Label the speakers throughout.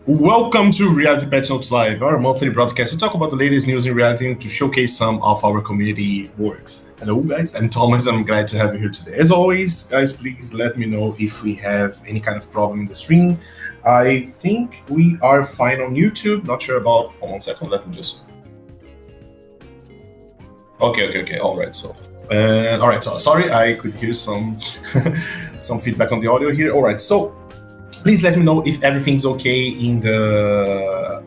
Speaker 1: Welcome to Reality Patch Notes Live, our monthly broadcast to talk about the latest news in reality and to showcase some of our community works. Hello guys, I'm Thomas and I'm glad to have you here today. As always, guys, please let me know if we have any kind of problem in the stream. I think we are fine on YouTube, not sure about, hold on 1 second, let me just... Okay, alright, so sorry, I could hear some some feedback on the audio here. Alright, so please let me know if everything's okay in the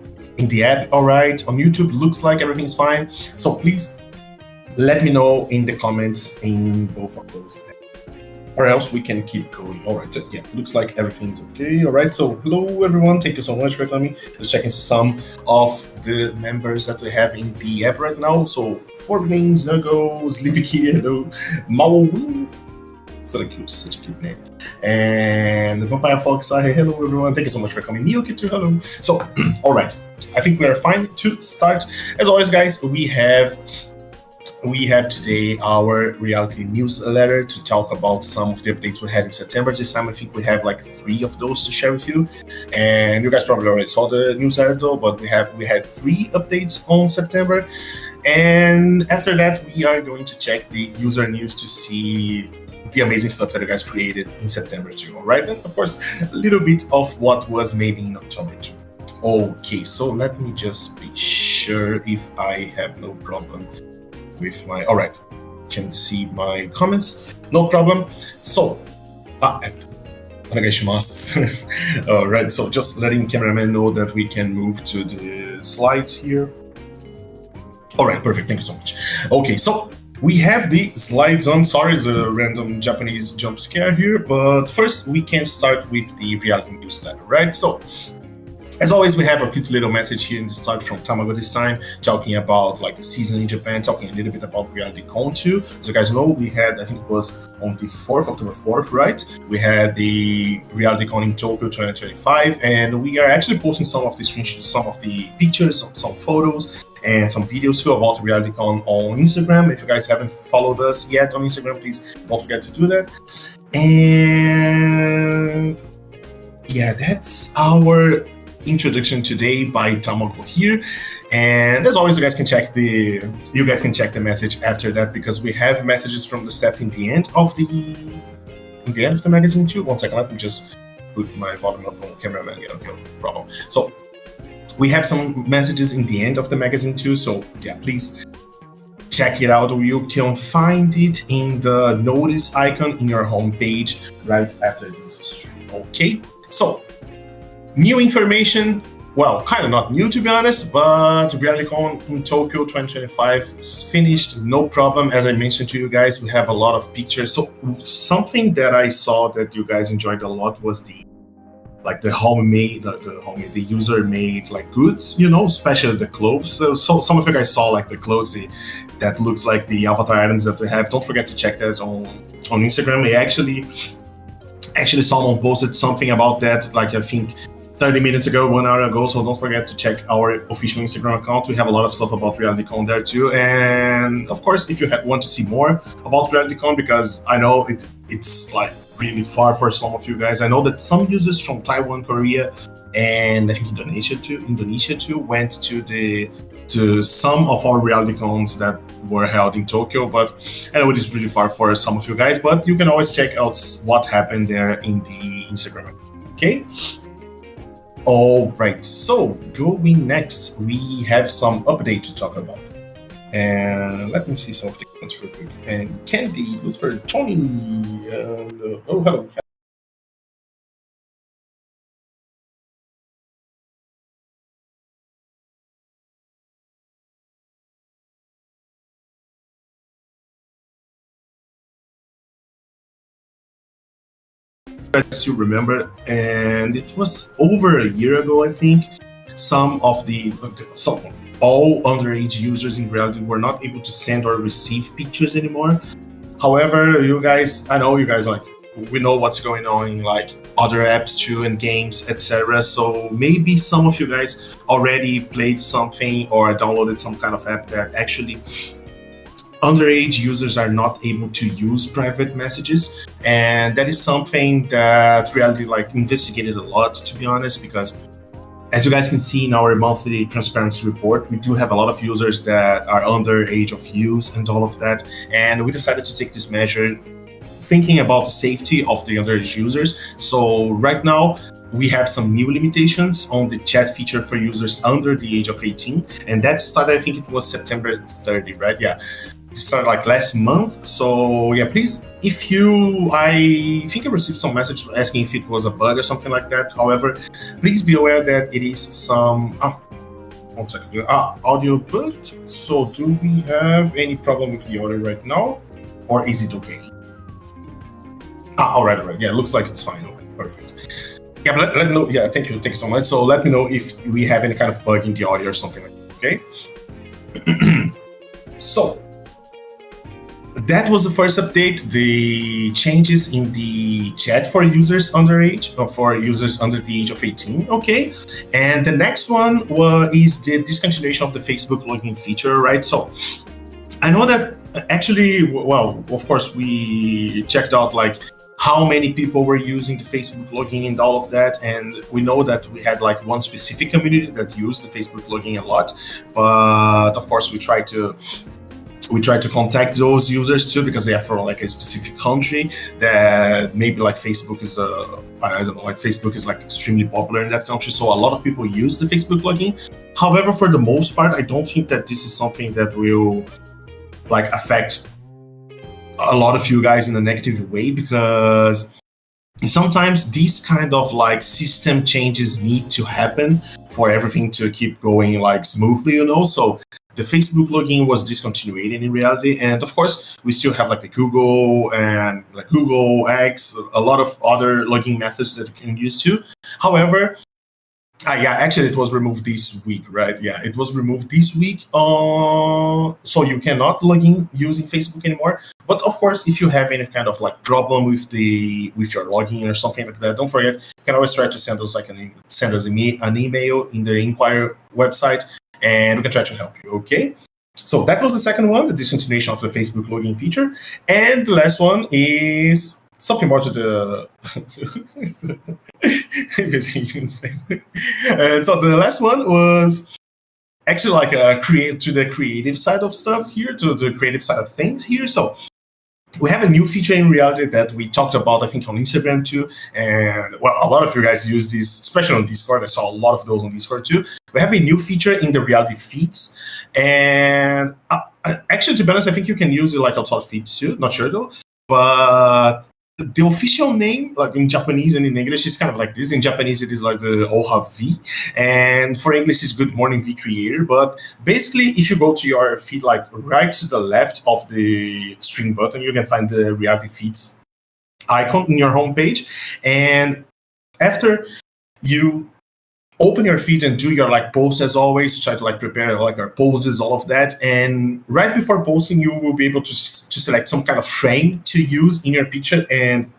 Speaker 1: app. All right, on YouTube looks like everything's fine. So please let me know in the comments in both of those, or else we can keep going. All right, yeah, looks like everything's okay. All right, so hello everyone, thank you so much for coming. Just checking some of the members that we have in the app right now. So Forbidings, Nuggo, Sleepy Kid, hello, Mao. Such a cute name. And the Vampire Fox, hello everyone, thank you so much for coming. Miyuki too, hello. So, alright, I think we are fine to start. As always, guys, we have today our reality newsletter to talk about some of the updates we had in September. This time I think we have like 3 of those to share with you. And you guys probably already saw the newsletter though, but we had 3 updates on September. And after that, we are going to check the user news to see the amazing stuff that you guys created in September too, all right? And of course, a little bit of what was made in October too. Okay, so let me just be sure if I have no problem with my, all right, can see my comments, no problem. So, all right, so just letting cameraman know that we can move to the slides here. All right, perfect, thank you so much. Okay, so we have the slides on. Sorry, the random Japanese jump scare here, but first we can start with the reality newsletter, right? So, as always, we have a cute little message here in the start from Tamago this time, talking about like the season in Japan, talking a little bit about Reality Con 2. So you guys know, we had, I think it was on the 4th, October 4th, right? We had the Reality Con in Tokyo 2025, and we are actually posting some of the screenshots, some of the pictures, some photos, and some videos too about RealityCon on Instagram. If you guys haven't followed us yet on Instagram, please don't forget to do that. And yeah, that's our introduction today by Tamago here. And as always, you guys can check the message after that, because we have messages from the staff in the end of the magazine too. 1 second, let me just put my volume up on the cameraman. Yeah, okay, no problem. So we have some messages in the end of the magazine too, so yeah, please check it out. You can find it in the notice icon in your homepage right after this stream. Okay, so new information, well, kind of not new to be honest, but RealityCon in Tokyo 2025 is finished, no problem. As I mentioned to you guys, we have a lot of pictures. So something that I saw that you guys enjoyed a lot was the user-made like goods, you know, especially the clothes. So some of you guys saw like the clothes that looks like the avatar items that we have. Don't forget to check that on Instagram. Actually someone posted something about that, like I think 30 minutes ago, 1 hour ago. So don't forget to check our official Instagram account. We have a lot of stuff about RealityCon there too. And of course, if you want to see more about RealityCon, because I know it's like really far for some of you guys. I know that some users from Taiwan, Korea, and I think Indonesia too went to some of our RealityCons that were held in Tokyo, but I know it is really far for some of you guys, but you can always check out what happened there in the Instagram. Okay? All right, so going next, we have some update to talk about. And let me see some of the comments real quick. And Candy, looks for Tony. Oh, hello. To remember, and it was over a year ago, I think. All underage users in reality were not able to send or receive pictures anymore. However, you guys, I know you guys like, we know what's going on in like other apps too and games, etc. So maybe some of you guys already played something or downloaded some kind of app that actually underage users are not able to use private messages, and that is something that Reality like investigated a lot, to be honest, because As you guys can see in our monthly transparency report, we do have a lot of users that are under age of use and all of that. And we decided to take this measure thinking about the safety of the underage users. So right now, we have some new limitations on the chat feature for users under the age of 18. And that started, I think it was September 30, right? Yeah. It started like last month. So yeah, please, I think I received some message asking if it was a bug or something like that. However, please be aware that it is some, one second, audio booked. So do we have any problem with the audio right now? Or is it okay? All right. Yeah, looks like it's fine. Okay, perfect. Yeah, but let me know. Yeah, thank you so much. So let me know if we have any kind of bug in the audio or something like that, okay? So, that was the first update, the changes in the chat for users underage, or for users under the age of 18, okay? And the next one is the discontinuation of the Facebook login feature, right? So I know that actually, well, of course, we checked out like how many people were using the Facebook login and all of that, and we know that we had like one specific community that used the Facebook login a lot, but of course we tried to contact those users too, because they are from like a specific country that maybe like Facebook is Facebook is like extremely popular in that country. So a lot of people use the Facebook login. However, for the most part, I don't think that this is something that will like affect a lot of you guys in a negative way, because sometimes these kind of like system changes need to happen for everything to keep going like smoothly, you know? So the Facebook login was discontinued in reality, and of course we still have like the Google and like Google X, a lot of other login methods that you can use too. However, yeah, actually it was removed this week, right? Yeah, it was removed this week. So you cannot log in using Facebook anymore. But of course, if you have any kind of like problem with your login or something like that, don't forget, you can always try to send us an email in the Inquire website, and we can try to help you, okay? So that was the second one, the discontinuation of the Facebook login feature. And the last one is something more to the and so the last one was actually like to the creative side of stuff here, to the creative side of things here. So we have a new feature in reality that we talked about, I think, on Instagram too. And well, a lot of you guys use this, especially on Discord. I saw a lot of those on Discord too. We have a new feature in the reality feeds. And actually, to be honest, I think you can use it like outside feeds too. Not sure though. But the official name, like in Japanese and in English, is kind of like this. In Japanese, it is like the Oha V, and for English, it's Good Morning V Creator. But basically, if you go to your feed, like right to the left of the stream button, you can find the reality feeds icon in your homepage. And after you open your feed and do your like posts, as always, try to like prepare like our poses, all of that, and right before posting you will be able to select some kind of frame to use in your picture. And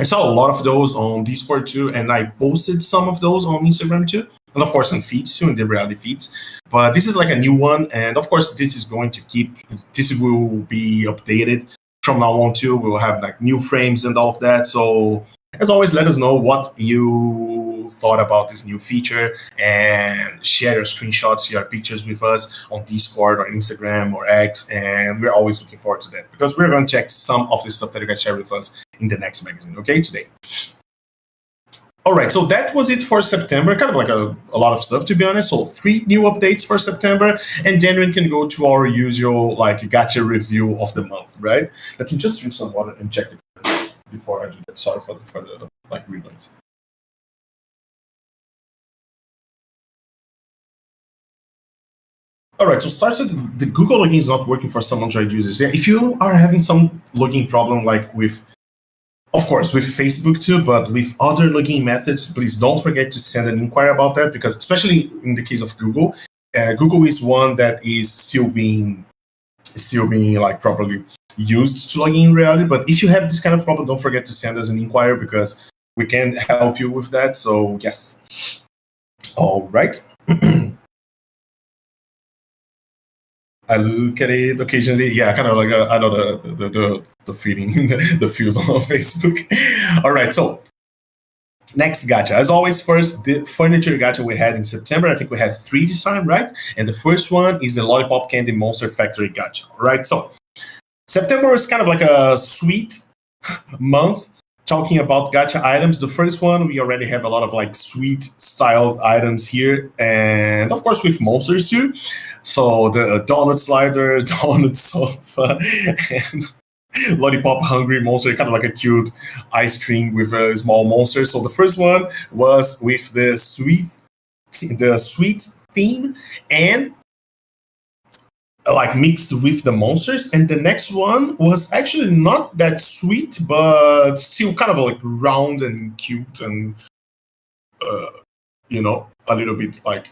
Speaker 1: I saw a lot of those on Discord too, and I posted some of those on Instagram too, and of course on feeds too, in the reality feeds. But this is like a new one, and of course this will be updated from now on too. We'll have like new frames and all of that. So as always, let us know what you thought about this new feature, and share your screenshots, your pictures with us on Discord or Instagram or X, and we're always looking forward to that, because we're going to check some of the stuff that you guys share with us in the next magazine, okay, today. All right, so that was it for September, kind of like a lot of stuff, to be honest. So 3 new updates for September, and then we can go to our usual like gotcha review of the month, right? Let me just drink some water and check the before I do that. Sorry for the like replays. All right, so starts with the Google login is not working for some Android users. Yeah, if you are having some login problem, like with, of course, with Facebook too, but with other login methods, please don't forget to send an inquiry about that, because especially in the case of Google, Google is one that is still being like properly used to log in reality. But if you have this kind of problem, don't forget to send us an inquiry, because we can help you with that. So yes. All right. I look at it occasionally. Yeah, kind of like I know the feeling, the feels on Facebook. All right, so Next gacha. As always, first, the furniture gacha we had in September. I think we had 3 this time, right? And the first one is the Lollipop Candy Monster Factory gacha, right? So September is kind of like a sweet month talking about gacha items. The first one, we already have a lot of like sweet styled items here, and of course with monsters too. So the donut slider, donut sofa, and Lollipop Hungry Monster, kind of like a cute ice cream with a small monster. So the first one was with the sweet theme and like mixed with the monsters. And the next one was actually not that sweet, but still kind of like round and cute and a little bit like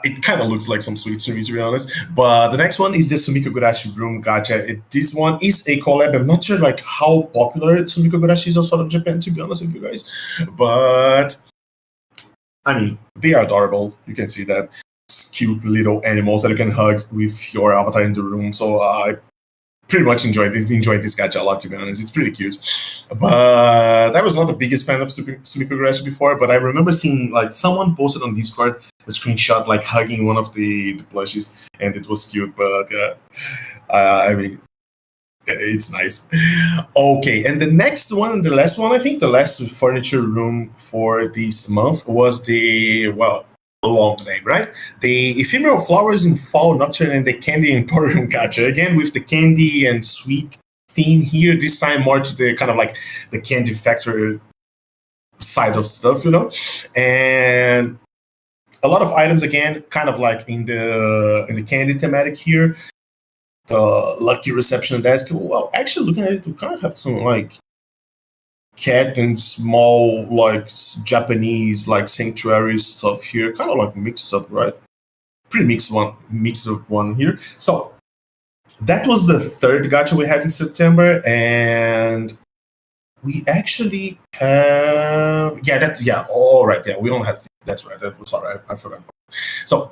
Speaker 1: it kind of looks like some sweets to me, to be honest. But the next one is the Sumiko Gurashi Room Gacha. This one is a collab. I'm not sure like how popular Sumiko Gurashi is outside of Japan, to be honest with you guys. But I mean, they are adorable. You can see that. It's cute little animals that you can hug with your avatar in the room. So I pretty much enjoyed this gacha a lot, to be honest. It's pretty cute. But I was not the biggest fan of Sumiko Gurashi before, but I remember seeing like someone posted on Discord a screenshot like hugging one of the plushies, and it was cute. But I mean, it's nice. Okay, and the next one and the last one, I think the last furniture room for this month was the, well, a long name, right? The Ephemeral Flowers in Fall Nocturne and the Candy Emporium Gacha. Again, with the candy and sweet theme here, this time more to the kind of like the candy factory side of stuff, and a lot of items again, kind of like in the candy thematic here. The Lucky Reception Desk. Well, actually, looking at it, we kind of have some like cat and small like Japanese like sanctuary stuff here, kind of like mixed up, right? Pretty mixed up one here. So that was the third gacha we had in September, and we actually have all right, we only had that's right. Sorry, I forgot. So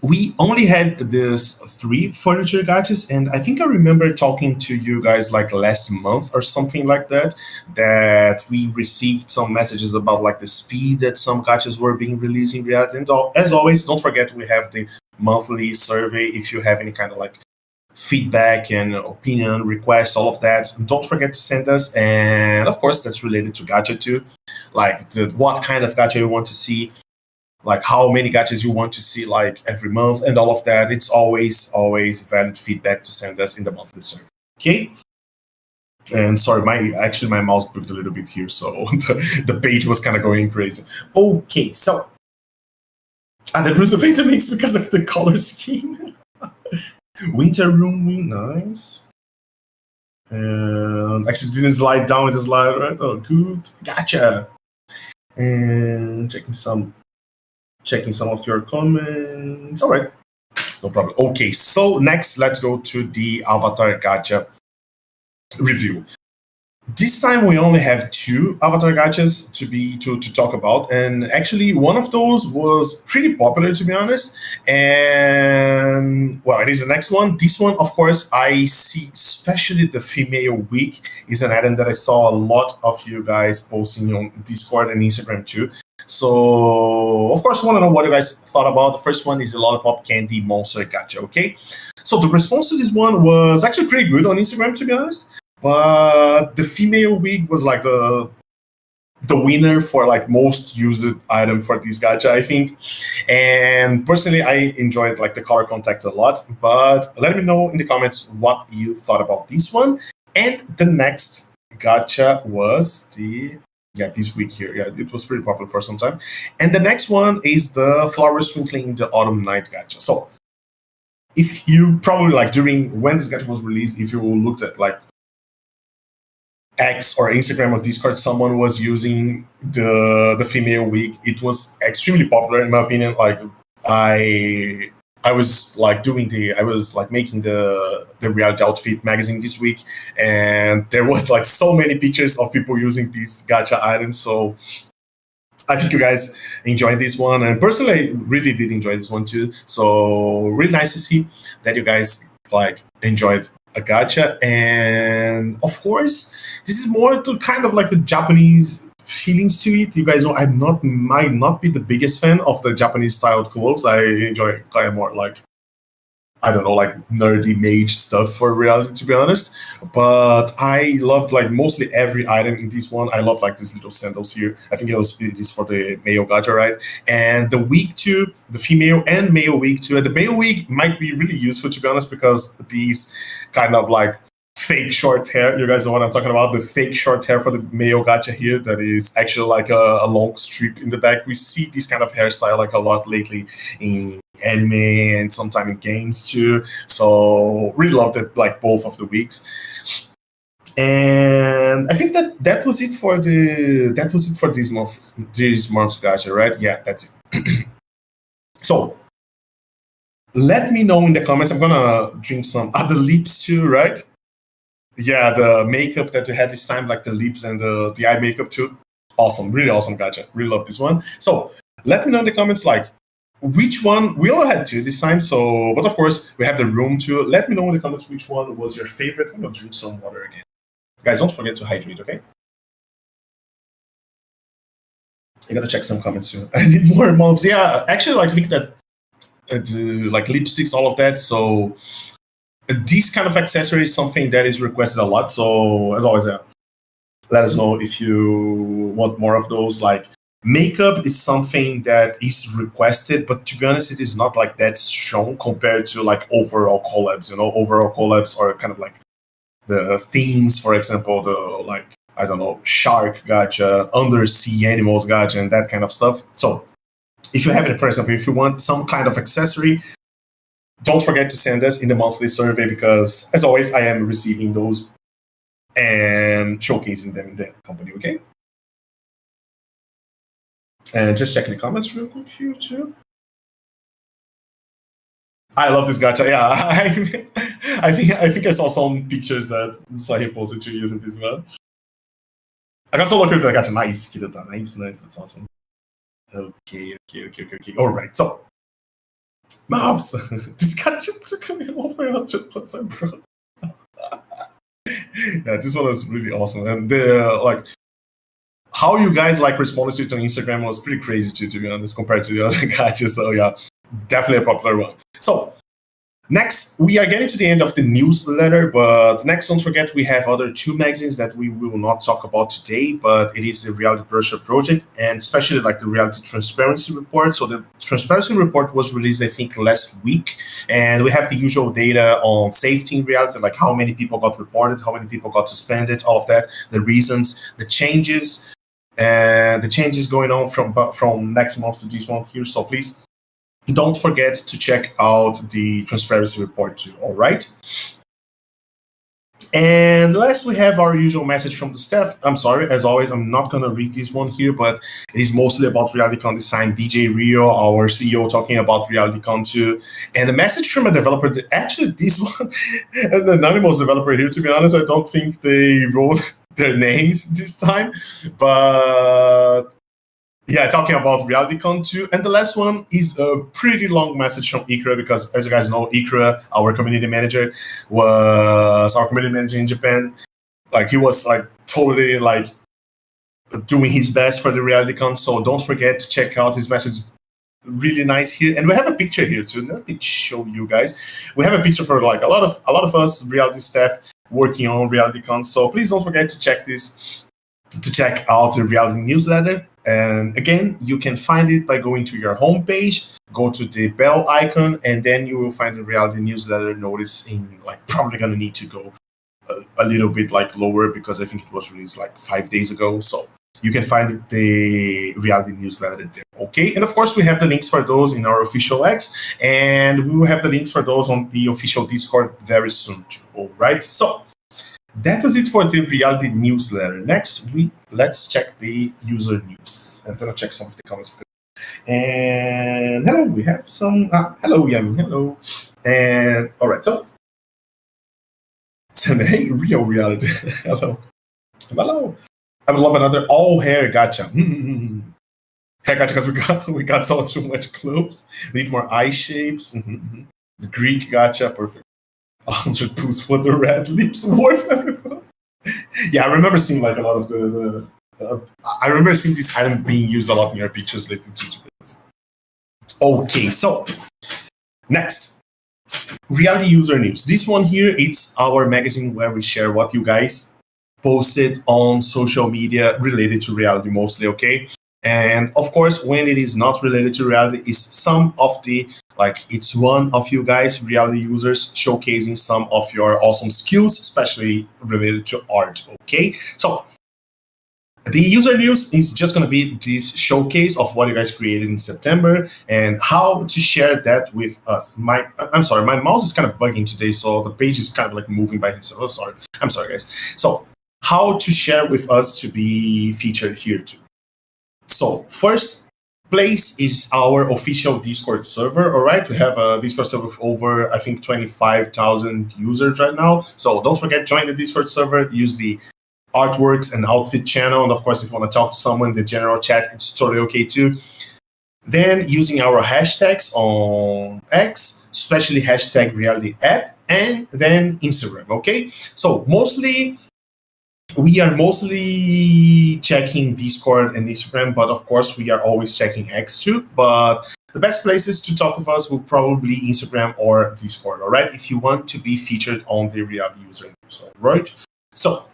Speaker 1: we only had this 3 furniture gachas, and I think I remember talking to you guys like last month or something like that, that we received some messages about like the speed that some gachas were being released in reality. And as always, don't forget we have the monthly survey. If you have any kind of like feedback and opinion, requests, all of that, don't forget to send us. And of course, that's related to gacha too, like what kind of gacha you want to see, like how many gachas you want to see like every month and all of that. It's always valid feedback to send us in the monthly survey. Okay. And sorry, my mouse booked a little bit here, so the page was kind of going crazy. Okay, so the Crucifixion mix because of the color scheme. Winter Room, nice. And actually didn't slide down, it just slide right. Oh, good, gotcha. And checking some of your comments. All right, no problem. Okay, so next, let's go to the Avatar Gacha review. This time we only have 2 Avatar Gachas to talk about, and actually one of those was pretty popular, to be honest. And well, it is the next one. This one, of course, I see, especially the female wig is an item that I saw a lot of you guys posting on Discord and Instagram too. So, of course, I want to know what you guys thought about. The first one is the Lollipop Candy Monster Gacha, okay? So the response to this one was actually pretty good on Instagram, to be honest. But the female wig was like the winner for like most used item for this gacha, I think. And personally, I enjoyed like the color contact a lot. But let me know in the comments what you thought about this one. And the next gacha was this week here. Yeah, it was pretty popular for some time. And the next one is the Flowers Twinkling in the Autumn Night gacha. So if you probably like during when this gacha was released, if you looked at like X or Instagram or Discord, someone was using the female wig. It was extremely popular in my opinion. Like I was like making the reality outfit magazine this week, and there was like so many pictures of people using these gacha items. So I think you guys enjoyed this one, and personally, I really did enjoy this one too. So really nice to see that you guys like enjoyed a gacha, and of course, this is more to kind of like the Japanese feelings to it. You guys know might not be the biggest fan of the Japanese styled clothes. I enjoy kind of more like, I don't know, like nerdy mage stuff for reality, to be honest. But I loved like mostly every item in this one. I love like these little sandals here. I think it is for the male gacha, right? And the wig too, the female and male wig too. And the male wig might be really useful, to be honest, because these kind of like fake short hair, you guys know what I'm talking about, the fake short hair for the male gacha here that is actually like a long strip in the back. We see this kind of hairstyle like a lot lately in anime and sometimes in games too. So really loved it, like both of the weeks. And I think that was it for this month's gacha, right? Yeah, that's it. So let me know in the comments. I'm gonna drink some other lips too, right? Yeah, the makeup that we had this time, like the lips and the eye makeup too. Awesome, really awesome gacha. Really love this one. So let me know in the comments like which one. We all had two this time, so but of course we have the room too. Let me know in the comments which one was your favorite. I'm gonna drink some water again. Guys, don't forget to hydrate, okay? I gotta check some comments too. I need more mobs. Yeah, actually, like I think that like lipsticks, all of that. So this kind of accessory is something that is requested a lot. So as always, let us know if you want more of those. Like makeup is something that is requested, but to be honest, it is not like that strong compared to like overall collabs. You know, overall collabs are kind of like the themes, for example, the like, I don't know, shark gacha, undersea animals gacha, and that kind of stuff. So if you have it, for example, if you want some kind of accessory, don't forget to send us in the monthly survey because, as always, I am receiving those and showcasing them in the company, okay? And just checking the comments real quick here, too. I love this gacha. Yeah, I think I saw some pictures that Sahi posted to using this one. I got so lucky with the gacha. Nice, Kirata. Nice. That's awesome. Okay. All right, so mouths. This gacha took me over 100%, bro. Yeah, this one was really awesome, and like how you guys like responded to it on Instagram was pretty crazy too, to be honest, compared to the other gachas. So yeah, definitely a popular one. So next, we are getting to the end of the newsletter, but next, don't forget, we have other two magazines that we will not talk about today, but it is the Reality Brochure Project, and especially like the Reality Transparency Report. So the Transparency Report was released, I think, last week, and we have the usual data on safety in reality, like how many people got reported, how many people got suspended, all of that, the reasons, the changes, and the changes going on from next month to this month here. So please, don't forget to check out the transparency report too, all right? And last, we have our usual message from the staff. I'm sorry, as always, I'm not going to read this one here, but it is mostly about RealityCon design. DJ Rio, our CEO, talking about RealityCon too. And a message from a developer, actually this one, an anonymous developer here, to be honest, I don't think they wrote their names this time, but yeah, talking about RealityCon 2. And the last one is a pretty long message from Ikra because, as you guys know, Ikra, our community manager, was our community manager in Japan. Like, he was, like, totally, like, doing his best for the RealityCon. So don't forget to check out his message. Really nice here. And we have a picture here, too. Let me show you guys. We have a picture for, like, a lot of us reality staff working on RealityCon. So please don't forget to check this, to check out the reality newsletter. And again, you can find it by going to your homepage, go to the bell icon, and then you will find the reality newsletter notice in, like, probably going to need to go a little bit like lower because I think it was released like 5 days ago. So you can find the reality newsletter there. Okay. And of course, we have the links for those in our official X, and we will have the links for those on the official Discord very soon too. All right. So that was it for the reality newsletter. Next, let's check the user news. I'm gonna check some of the comments. And hello, we have some. Hello, Yami. Hello. And all right, so hey, real reality. Hello. I would love another all hair gacha. Hair gacha because we got so too much clothes. Need more eye shapes. The Greek gacha, perfect. 100 poos for the red lips worth everyone. Yeah, I remember seeing like a lot of I remember seeing this item being used a lot in your pictures lately too. Okay, so next, reality user news. This one here, it's our magazine where we share what you guys posted on social media related to reality mostly, okay? And of course, when it is not related to reality, is some of the, like, it's one of you guys, reality users, showcasing some of your awesome skills, especially related to art, okay? So the user news is just going to be this showcase of what you guys created in September and how to share that with us. I'm sorry, my mouse is kind of bugging today, so the page is kind of like moving by itself. Oh, sorry. I'm sorry, guys. So how to share with us to be featured here too. So first place is our official Discord server. All right, we have a Discord server with over, I think, 25,000 users right now. So don't forget, join the Discord server, use the artworks and outfit channel. And of course, if you want to talk to someone, the general chat, it's totally okay too. Then using our hashtags on X, especially hashtag reality app, and then Instagram, okay? So we are mostly checking Discord and Instagram, but of course we are always checking X too. But the best places to talk with us will probably Instagram or Discord, all right? If you want to be featured on the reality user news, all right? So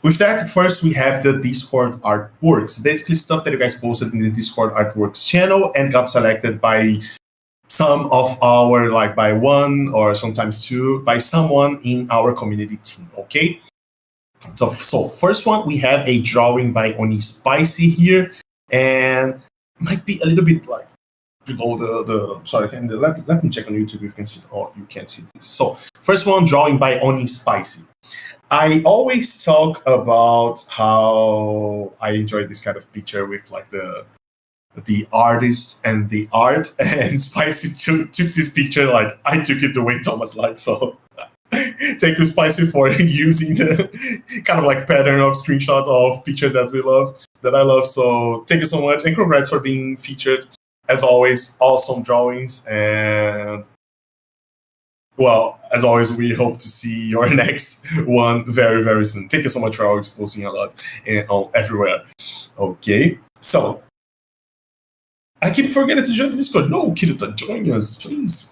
Speaker 1: with that, first we have the Discord artworks, basically stuff that you guys posted in the Discord artworks channel and got selected by some of our, like by one or sometimes two, by someone in our community team, okay? So first one, we have a drawing by Oni Spicy here, and might be a little bit like below sorry, let me check on YouTube if you can see, or you can't see this. So first one, drawing by Oni Spicy. I always talk about how I enjoy this kind of picture with like the artist and the art, and Spicy took this picture like I took it the way Thomas liked, so thank you, Spicy, for using the kind of like pattern of screenshot of picture that I love. So thank you so much, and congrats for being featured. As always, awesome drawings, and well, as always, we hope to see your next one very, very soon. Thank you so much for always posting a lot everywhere. Okay, so I keep forgetting to join the Discord. No, Kiruta, join us, please.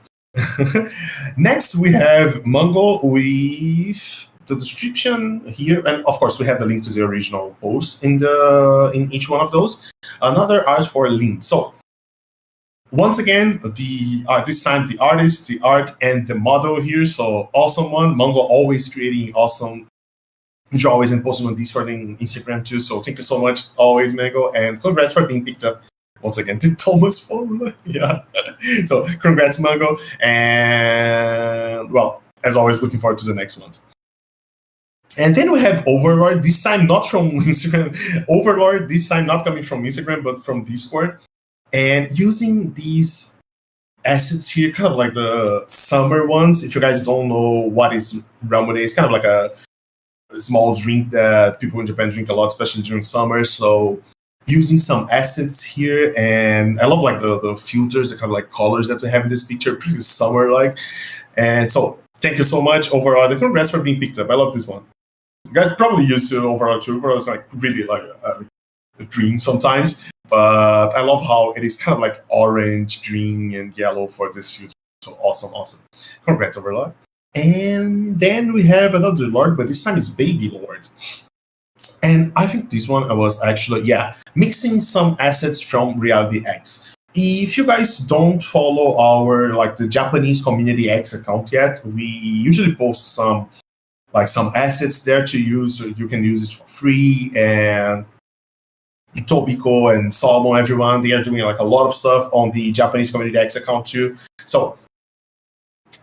Speaker 1: Next, we have Mango with the description here, and of course, we have the link to the original post in each one of those. Another art for Lin. So once again, this time the artist, the art, and the model here. So awesome one. Mango always creating awesome drawings and posting on Discord and Instagram too. So thank you so much, always, Mango, and congrats for being picked up. Once again, did Thomas formula? Yeah. So congrats, Mango. And well, as always, looking forward to the next ones. And then we have Overlord, this time not from Instagram. Overlord, this time not coming from Instagram, but from Discord. And using these assets here, kind of like the summer ones. If you guys don't know what is Ramune, it's kind of like a small drink that people in Japan drink a lot, especially during summer. So using some assets here, and I love like the filters, the kind of like colors that we have in this picture, pretty summer like. And so thank you so much, Overall. And congrats for being picked up. I love this one. You guys probably used to Overall too. Overall is like really like a dream sometimes, but I love how it is kind of like orange, green, and yellow for this filter. So awesome. Congrats, Overlord. And then we have another Lord, but this time it's Baby Lord. And I think this one I was actually, mixing some assets from Reality X. If you guys don't follow our, like the Japanese Community X account yet, we usually post some assets there to use. So you can use it for free. And Tobiko and Solomon, everyone, they are doing like a lot of stuff on the Japanese Community X account too. So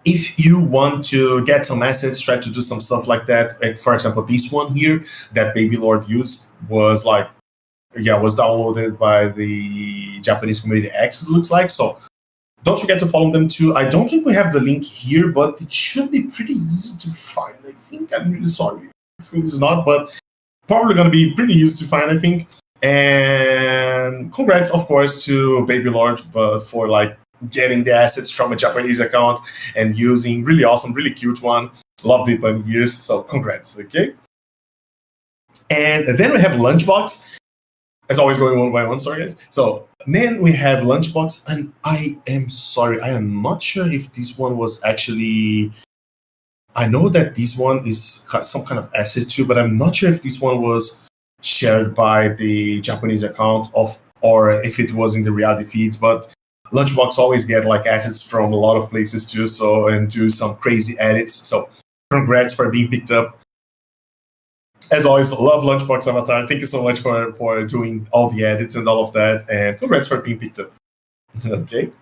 Speaker 1: if you want to get some assets, try to do some stuff like that. Like for example, this one here that Baby Lord used was downloaded by the Japanese Community X, it looks like. So don't forget to follow them too. I don't think we have the link here, but it should be pretty easy to find. I think, I'm really sorry if it's not, but probably going to be pretty easy to find, I think. And congrats, of course, to Baby Lord for like getting the assets from a Japanese account and using. Really awesome, really cute one. Love the bunny ears, so congrats, okay? And then we have Lunchbox. As always, going one by one, sorry guys. So then we have Lunchbox, and I am sorry, I am not sure if this one was actually, I know that this one is some kind of asset too, but I'm not sure if this one was shared by the Japanese account or if it was in the reality feeds, but Lunchbox always get like assets from a lot of places too, so, and do some crazy edits. So congrats for being picked up. As always, love Lunchbox Avatar. Thank you so much for doing all the edits and all of that, and congrats for being picked up. Okay.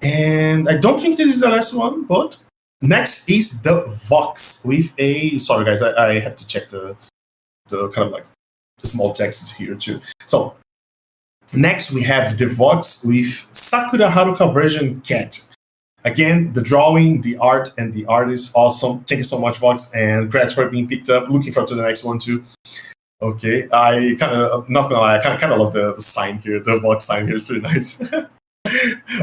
Speaker 1: And I don't think this is the last one, but next is the Vox with a, sorry guys, I have to check the kind of like the small text here too. So next we have the Vox with Sakura Haruka version cat. Again, the drawing, the art, and the artist, awesome. Thank you so much, Vox, and congrats for being picked up. Looking forward to the next one too. Okay, I kind of, not gonna lie, I kind of love the sign here. The Vox sign here is pretty nice.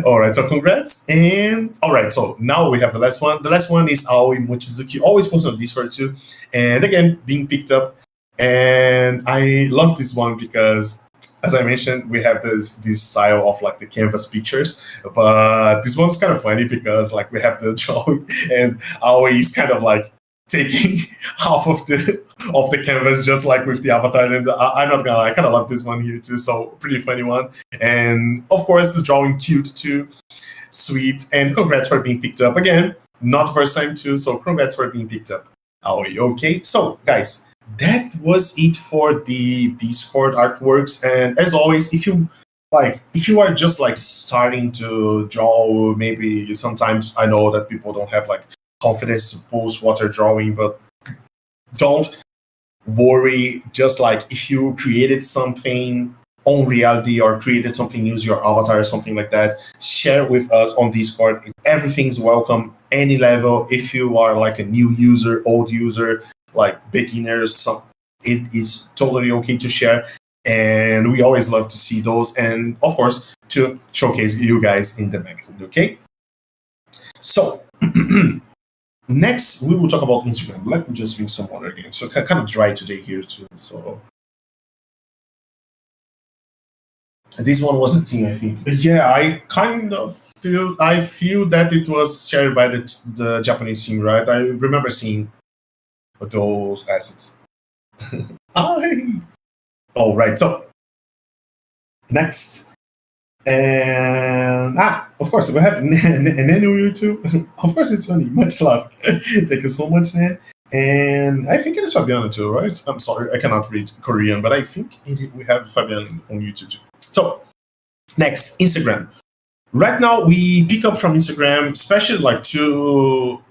Speaker 1: All right, so congrats. And all right, so now we have the last one. The last one is Aoi Mochizuki, always posted on Discord too. And again, being picked up. And I love this one because, as I mentioned, we have this style of like the canvas pictures, but this one's kind of funny because like we have the drawing and Aoi is kind of like taking half of the canvas, just like with the avatar. And I'm not gonna lie, I kind of love this one here too. So pretty funny one, and of course the drawing cute too, sweet. And congrats for being picked up again. Not first time too, so congrats for being picked up, Aoi. Okay, so guys, that was it for the Discord artworks. And as always, if you are just like starting to draw, maybe sometimes I know that people don't have like confidence to post what they're drawing, but don't worry. Just like if you created something on reality or created something, use your avatar or something like that, share with us on Discord. Everything's welcome, any level. If you are like a new user, old user, like beginners, it is totally okay to share, and we always love to see those, and of course to showcase you guys in the magazine. Okay, so next we will talk about Instagram. Let me just drink some water again. So kind of dry today here too. So this one was a thing, I think. Yeah, I kind of feel that it was shared by the Japanese team, right? I remember seeing those assets. All right, so next, and of course we have an annual too. Of course, it's funny. Much love. Thank you so much, man. And I think it is Fabiana too, right? I'm sorry, I cannot read Korean, but I think we have Fabiana on YouTube too. So next, Instagram. Right now we pick up from Instagram, especially like two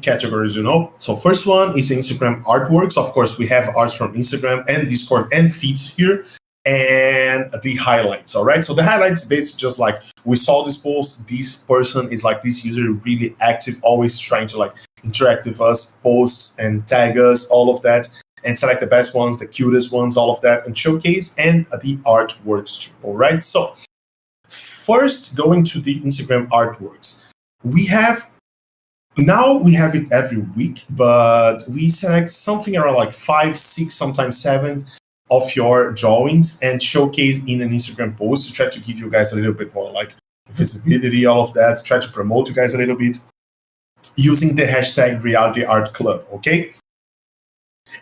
Speaker 1: categories, you know. So first one is Instagram artworks. Of course, we have arts from Instagram and Discord and feeds here, and the highlights. All right, so the highlights basically just like we saw this post, this person is like this user really active, always trying to like interact with us, posts and tag us, all of that, and select the best ones, the cutest ones, all of that, and showcase, and the artworks too. All right, so first going to the Instagram artworks, we have it every week, but we select something around like 5, 6, sometimes 7 of your drawings and showcase in an Instagram post to try to give you guys a little bit more like visibility, all of that, try to promote you guys a little bit using the hashtag Reality Art Club. Okay.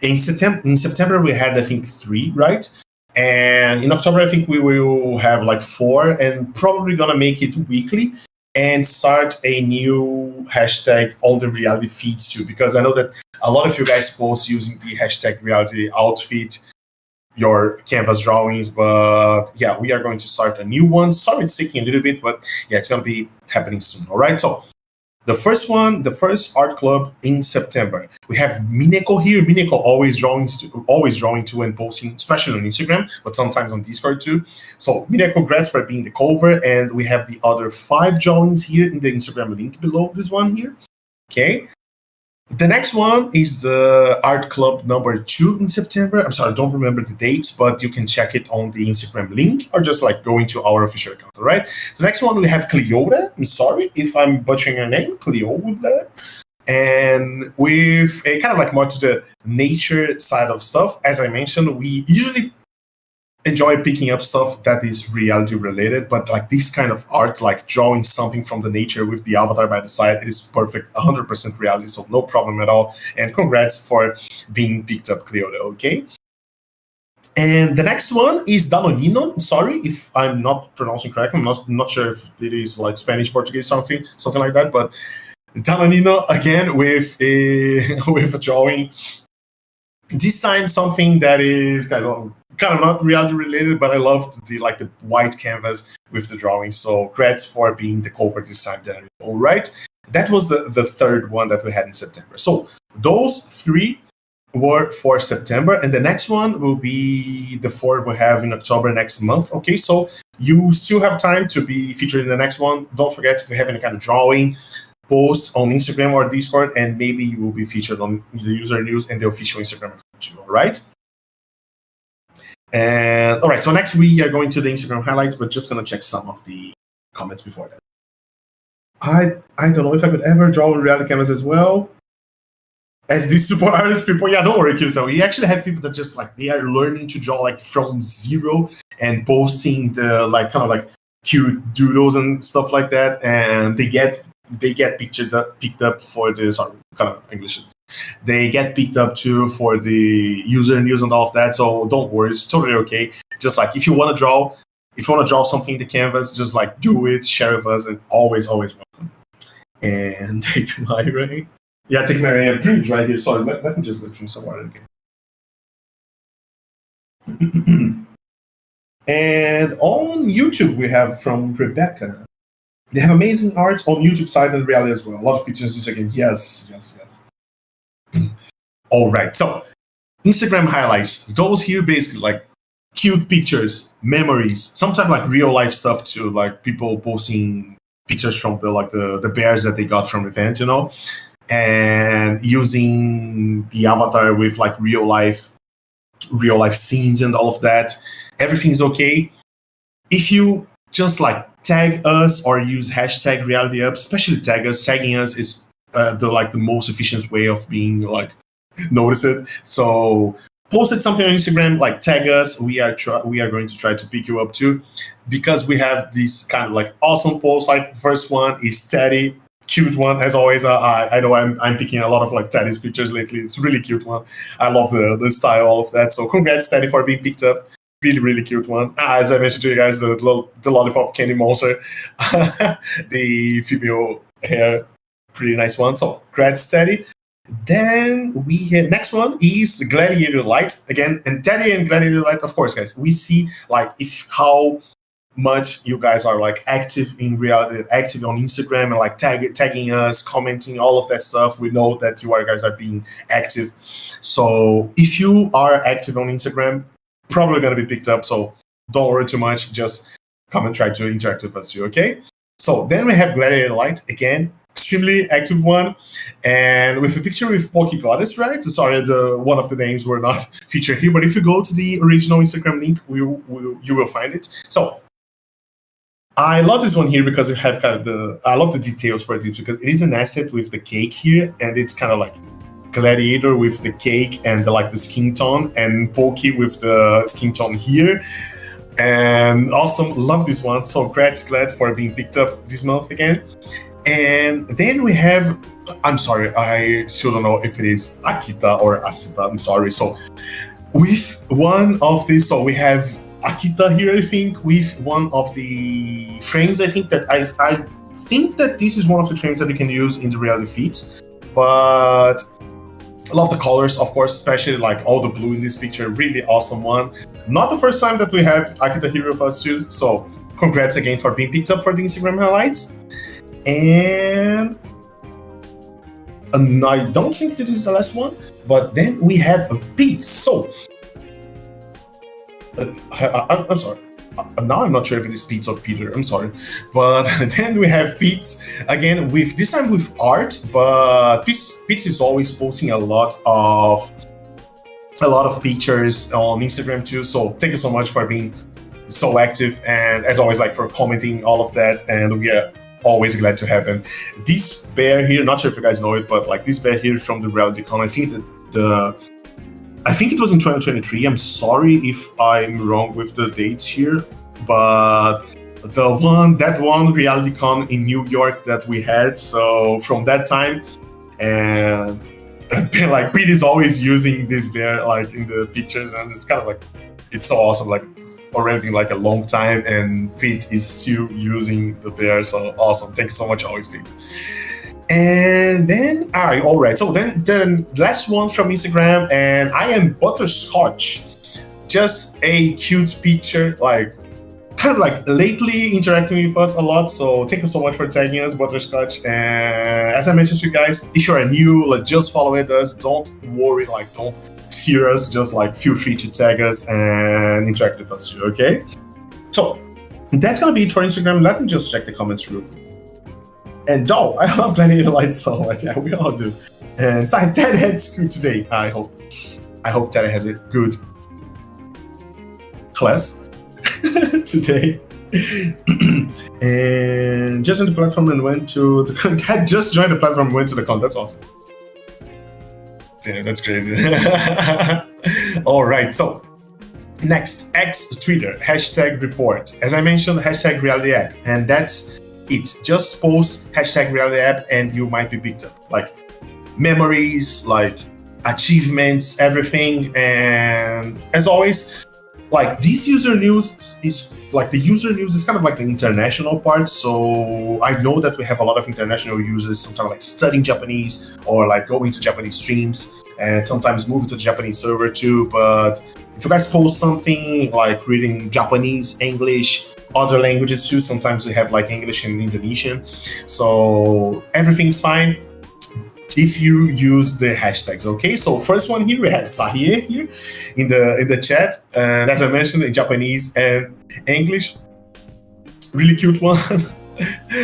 Speaker 1: In September we had I think 3, right? And in October I think we will have like 4, and probably gonna make it weekly and start a new hashtag on the reality feeds too, because I know that a lot of you guys post using the hashtag reality outfit, your canvas drawings, but yeah, we are going to start a new one. Sorry, it's taking a little bit, but yeah, it's going to be happening soon. All right, so the first art club in September, we have Mineko here. Mineko always drawing too and posting, especially on Instagram, but sometimes on Discord too. So Mineko, congrats for being the cover, and we have the other 5 drawings here in the Instagram link below this one here. Okay. The next one is the art club number 2 in September. I'm sorry, I don't remember the dates, but you can check it on the Instagram link or just like go into our official account, all right? The next one, we have Cleota. I'm sorry if I'm butchering her name, Cleota. And with a kind of like more to the nature side of stuff, as I mentioned, we usually enjoy picking up stuff that is reality related, but like this kind of art, like drawing something from the nature with the avatar by the side, it is perfect, 100% reality, so no problem at all. And congrats for being picked up, Cleota, okay? And the next one is Danonino. Sorry if I'm not pronouncing correctly. I'm not sure if it is like Spanish, Portuguese, something like that, but Danonino again with a with a drawing. This time something that is kind of not reality related, but I love the white canvas with the drawing. So congrats for being the cover this time, Danonino. All right, that was the third one that we had in September. So those 3 were for September, and the next one will be the 4 we have in October next month. Okay, so you still have time to be featured in the next one. Don't forget, if you have any kind of drawing, post on Instagram or Discord, and maybe you will be featured on the user news and the official Instagram account too. All right. And all right, so next we are going to the Instagram highlights, but just gonna check some of the comments before that. I don't know if I could ever draw on reality canvas as well as these super artist people. Yeah, don't worry, Kirito. We actually have people that just like they are learning to draw like from zero and posting the like kind of like cute doodles and stuff like that, and they get picked up for the kind of English. They get picked up too for the user news and all of that. So don't worry, it's totally okay. Just like if you want to draw something in the canvas, just like do it, share with us, and always welcome. And take my rain. Yeah, take my rain. I'm pretty dry here. Sorry, let me just go drink some water again. And on YouTube, we have from Rebecca. They have amazing art on YouTube site and reality as well. A lot of pictures again. Yes. All right. So Instagram highlights. Those here basically like cute pictures, memories, sometimes like real life stuff too, like people posting pictures from the bears that they got from event, and using the avatar with like real life scenes and all of that. Everything's okay. If you just like tag us or use hashtag reality up, especially tag us. Tagging us is the most efficient way of being like noticed. So posted something on Instagram, like tag us. We are going to try to pick you up too, because we have this kind of like awesome posts. Like the first one is Teddy, cute one as always. I know I'm picking a lot of like Teddy's pictures lately. It's a really cute one. I love the style, all of that. So congrats, Teddy, for being picked up. Really cute one. As I mentioned to you guys, the lollipop candy monster, the female hair, pretty nice one. So congrats, Teddy. Then we have next one is Gladiator Light again, and Teddy and Gladiator Light. Of course, guys, we see like how much you guys are like active in reality, active on Instagram, and like tagging us, commenting, all of that stuff. We know that you guys are being active. So if you are active on Instagram, probably going to be picked up, so don't worry too much. Just come and try to interact with us too, okay? So then we have Gladiator Light again, extremely active one, and with a picture with Poke Goddess, right? Sorry, one of the names were not featured here, but if you go to the original Instagram link, you will find it. So I love this one here because we have I love the details for this, because it is an asset with the cake here, and it's kind of like Gladiator with the cake and the skin tone, and Pokey with the skin tone here. And awesome, love this one. So glad for being picked up this month again. And then we have, I'm sorry, I still don't know if it is Akita or Asita, I'm sorry. So with one of these, so we have Akita here, I think, with one of the frames. I think that I think that this is one of the frames that you can use in the reality feeds, but I love the colors, of course, especially like all the blue in this picture. Really awesome one. Not the first time that we have Akita here with us too. So congrats again for being picked up for the Instagram highlights. And I don't think that is the last one, but then we have a piece. So I'm sorry. Now I'm not sure if it is Pete or Peter, I'm sorry. But then we have Pete again with this time with art, but Pete is always posting a lot of pictures on Instagram too. So thank you so much for being so active, and as always, like, for commenting all of that, and we are always glad to have him. This bear here, not sure if you guys know it, but like this bear here from the RealityCon, I think it was in 2023. I'm sorry if I'm wrong with the dates here, but that one RealityCon in New York that we had. So from that time, and like Pete is always using this bear like in the pictures, and it's kind of like, it's so awesome. Like, it's already been like a long time, and Pete is still using the bear. So awesome! Thanks so much, always, Pete. And then, all right. So then the last one from Instagram, and I am Butterscotch. Just a cute picture, like kind of like lately interacting with us a lot. So thank you so much for tagging us, Butterscotch. And as I mentioned to you guys, if you are new, like, just follow us. Don't worry, like, don't fear us. Just like feel free to tag us and interact with us too. Okay. So that's gonna be it for Instagram. Let me just check the comments real quick. And I love Gladiator Light so much. Yeah, we all do. And Teddy had school today. I hope Teddy has a good class today. And just joined the platform and went to the had just joined the platform and went to the con. That's awesome. Damn, that's crazy. All right, so next, X Twitter, #report. As I mentioned, #realityapp, and that's it. Just post #realityapp and you might be picked up. Like memories, like achievements, everything. And as always, like this user news is like the user news is kind of like the international part. So I know that we have a lot of international users, sometimes like studying Japanese or like going to Japanese streams, and sometimes moving to the Japanese server too. But if you guys post something like reading Japanese, English, other languages too, sometimes we have like English and Indonesian, so everything's fine if you use the hashtags. Okay, so first one here we have Sahie here in the chat, and as I mentioned, in Japanese and English. Really cute one.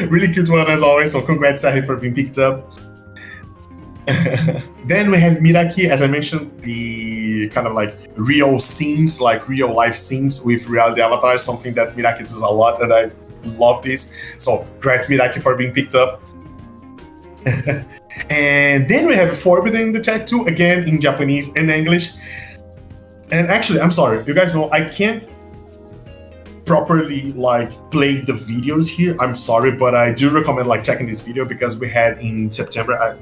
Speaker 1: Really cute one as always, so congrats Sahie for being picked up. Then we have Miraki, as I mentioned, the kind of like real scenes, like real life scenes with reality avatars, something that Miraki does a lot, and I love this. So congrats Miraki for being picked up. And then we have Forbidden in the chat too, again in Japanese and English. And actually, I'm sorry, you guys know I can't properly like play the videos here. I'm sorry, but I do recommend like checking this video because we had in September. I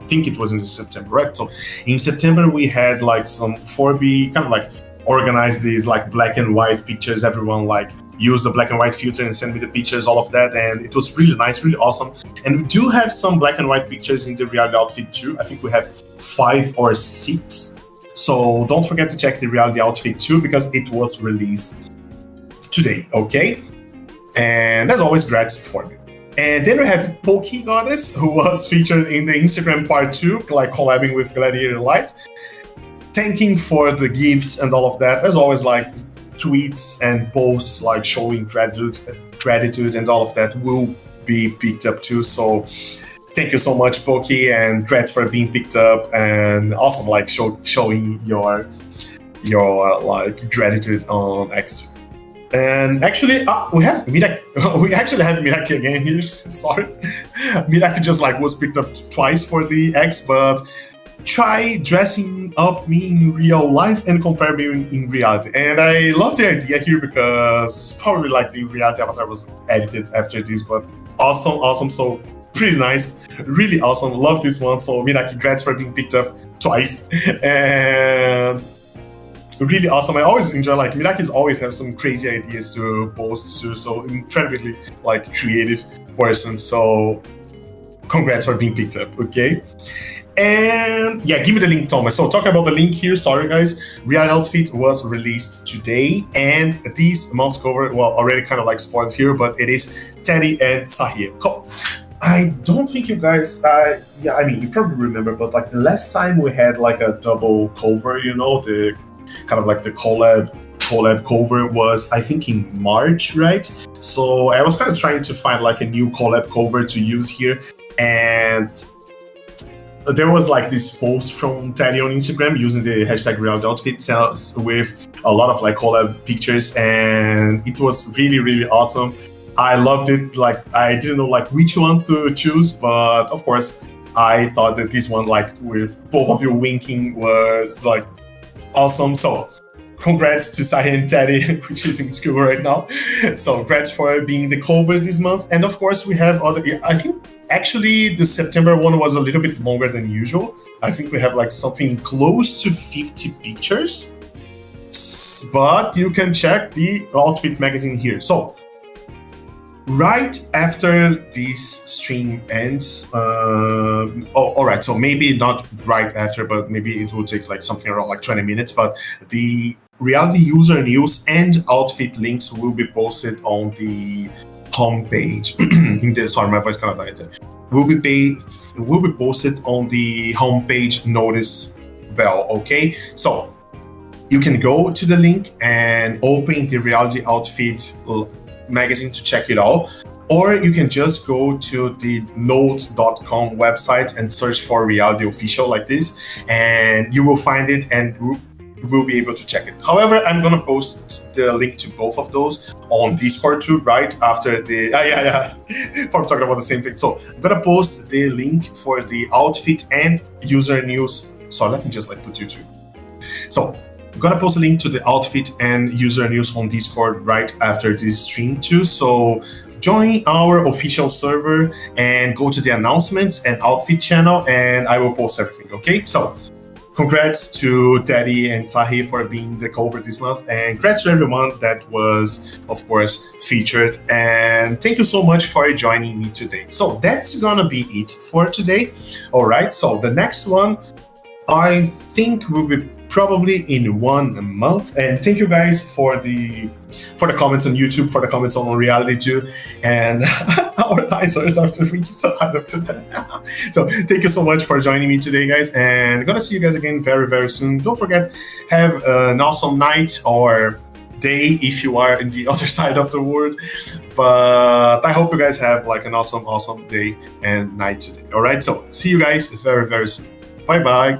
Speaker 1: think it was in September, right? So in September we had like some 4B kind of like organized these like black and white pictures. Everyone like used the black and white filter and sent me the pictures, all of that, and it was really nice, really awesome. And we do have some black and white pictures in the reality outfit too. I think we have 5 or 6. So don't forget to check the reality outfit too because it was released today, okay? And as always, grats for me. And then we have Pokey Goddess, who was featured in the Instagram part 2, like collabing with Gladiator Light, thanking for the gifts and all of that. As always, like tweets and posts like showing gratitude and all of that will be picked up too. So thank you so much, Pokey, and congrats for being picked up, and awesome like showing your like gratitude on X2. And actually, we have Miraki. We actually have Miraki again here. Sorry, Miraki just like was picked up twice for the X, but try dressing up me in real life and compare me in reality. And I love the idea here because probably like the reality avatar was edited after this, but awesome. So pretty nice, really awesome. Love this one. So Miraki, congrats for being picked up twice. And really awesome. I always enjoy like Miraki's always have some crazy ideas to post to, so incredibly like creative person. So congrats for being picked up, okay? And yeah, give me the link, Thomas. So talk about the link here. Sorry guys, Real Outfit was released today, and this month's cover, well, already kind of like spoiled here, but it is Teddy and Sahie. Cool. I don't think you guys, yeah, I mean, you probably remember, but like the last time we had like a double cover, you know, the kind of like the collab collab cover was, I think, in March, right? So I was kind of trying to find like a new collab cover to use here, and there was like this post from Teddy on Instagram using the hashtag reality outfits with a lot of like collab pictures, and it was really, really awesome. I loved it. Like, I didn't know like which one to choose, but of course I thought that this one, like with both of you winking, was like awesome. So congrats to Sahi and Teddy, which is in school right now. So congrats for being the cover this month. And of course we have other, I think actually the September one was a little bit longer than usual. I think we have like something close to 50 pictures, but you can check the outfit magazine here. So right after this stream ends, all right, so maybe not right after, but maybe it will take like something around like 20 minutes, but the reality user news and outfit links will be posted on the homepage. Sorry, my voice kind of died there. Will be posted on the homepage notice bell, okay? So you can go to the link and open the reality outfit magazine to check it out, or you can just go to the node.com website and search for reality official like this, and you will find it and will be able to check it. However, I'm gonna post the link to both of those on Discord too, right after the for talking about the same thing. So I'm gonna post the link for the outfit and user news. So let me just like put YouTube. So I'm gonna post a link to the outfit and user news on Discord right after this stream too. So join our official server and go to the announcements and outfit channel, and I will post everything. Okay, so congrats to Teddy and Sahi for being the cover this month, and congrats to everyone that was, of course, featured. And thank you so much for joining me today. So that's gonna be it for today. All right, so the next one I think will be probably in 1 month. And thank you guys for the comments on YouTube, for the comments on reality too. And our eyes hurt after thinking so hard after that. So thank you so much for joining me today, guys, and gonna see you guys again very, very soon. Don't forget, have an awesome night or day if you are in the other side of the world. But I hope you guys have like an awesome day and night today. All right, so see you guys very, very soon. Bye bye.